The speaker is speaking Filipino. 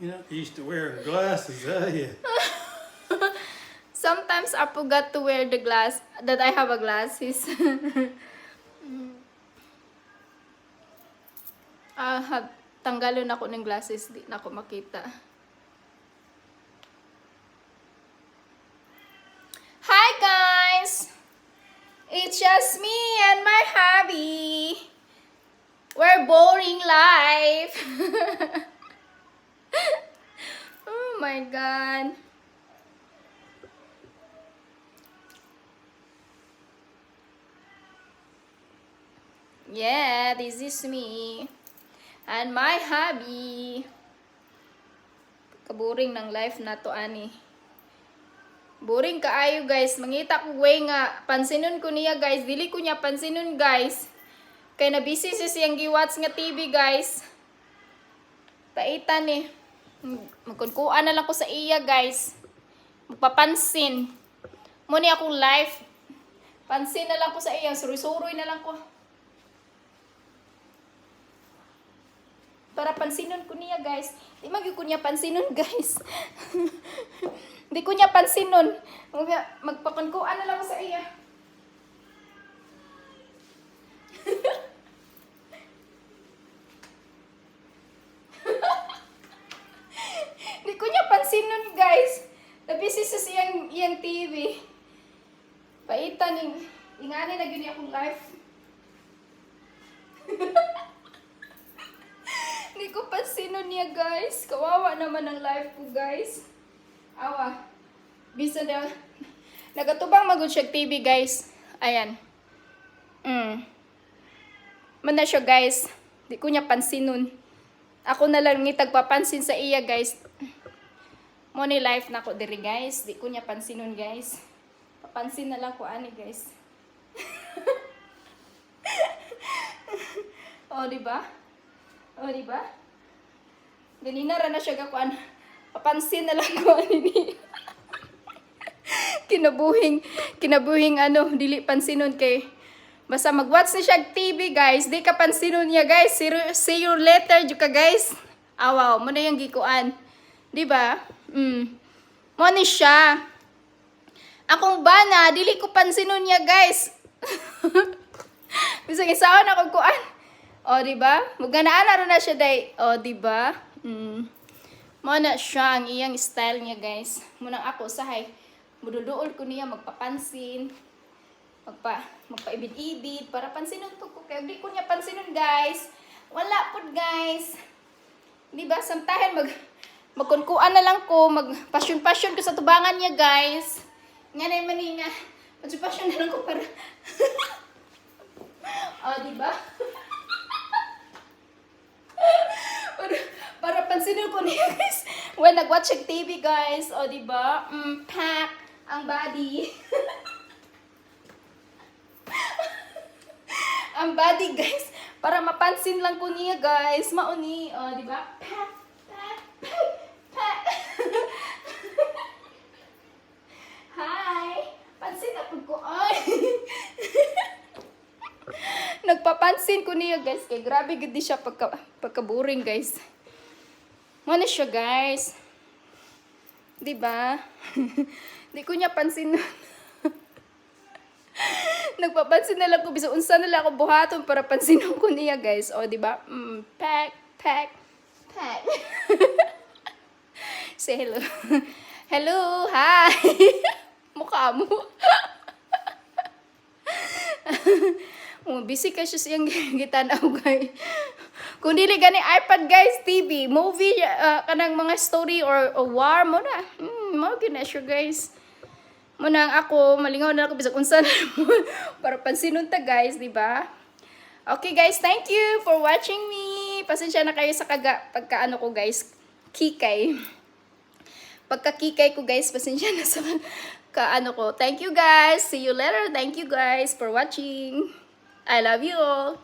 You're not used to wearing glasses, are you? Sometimes I forgot to wear the glass, that I have a glasses. Tanggalon ako ng glasses, di na ako makita. Hi guys! It's just me and my hubby. We're boring life. Oh my god. Yeah, this is me. And my hubby. Kaboring ng life na to, ani. Boring kaayo, guys. Mangita ko way nga. Pansinon ko niya, guys. Dili ko niya pansinon, guys. Kay na busy si siyang giwatch nga TV, guys. Paitan eh. Magkunkuan na lang ko sa iya, guys. Magpapansin. Muna akong life. Pansin na lang ko sa iya. Suroy-suroy na lang ko. Para pansinon ko niya, guys. Di ko niya pansinon, guys. Di ko niya pansinon. Magpapankuan na lang ko sa iya. Di ko niya pansinon, guys. Nabisi sa iyang TV. Paitan yung ingani na gini akong life. Hindi ko pansinon niya, guys. Kawawa naman ang life ko, guys. Awa. Bisa na. Nagatubang magod siya TV, guys. Ayan. Man na siya, guys. Di ko niya pansinon. Ako na lang ni tagpapansin sa iya, guys. Money life na ko diri, guys. Di ko niya pansinon, guys. Papansin na lang ko ani, guys. Oh, diba? Oh, diba? Ganina ra na siya gakuan. Papansin na lang ko ani. Kinabuhing ano, dili pansinon kay basta mag-watch ni siya TV, guys. Di ka pansinon niya, guys. See you later, juka, guys. Awaw, mo na yung gikuan. Di ba? Mo ni siya. Akong bana, dili ko pansinon niya, guys. Bisag isaon akong kuan. O, di ba? Muganaan na ron na siya, day. O, di ba? Mo na siya ang iyang style niya, guys. Munang ako, sahay. Mududuol ko niya, magpapansin. Magpaibid-ibid para pansinon to ko. Kaya di ko niya pansinon, guys. Wala po, guys. Di ba? Samtahan magkunkuan na lang ko. Magpasyon-pasyon ko sa tubangan niya, guys. Nga na yung maninga. Pasyon na lang ko para... Oh, di ba? para pansinon ko niya, guys. When nag-watch yung TV, guys. Oh, di ba? Pack ang body. Ang body, guys. Para mapansin lang ko niya, guys. Mauni. O, di ba? Pack, pack, pack, pack. Hi. Pansin ako ko. Ay. Nagpapansin ko niya, guys. Kaya grabe gudi siya pagka-boring, guys. Muna siya, guys. Di ba? Di ko niya pansin. Nagpapansin na lang ko, bisa unsa na lang ako buhaton para pansinon ko niya, guys. O, di ba? Pack, pack, pack. Say hello. Hello, hi. Mukha mo. Busy ka siya siyang gitanaw, guys. Kung dili gani iPad, guys, TV, movie, kanang mga story or war mo na. Mo gina siya, guys. Munang ako, malingaw na ako bisag unsa na para pansinon ta, guys, di ba? Okay, guys, thank you for watching me. Pasensya na kayo sa pagkaano ko, guys, kikay. Pagka-kikay ko, guys, pasensya na sa kaano ko. Thank you, guys. See you later. Thank you, guys, for watching. I love you all.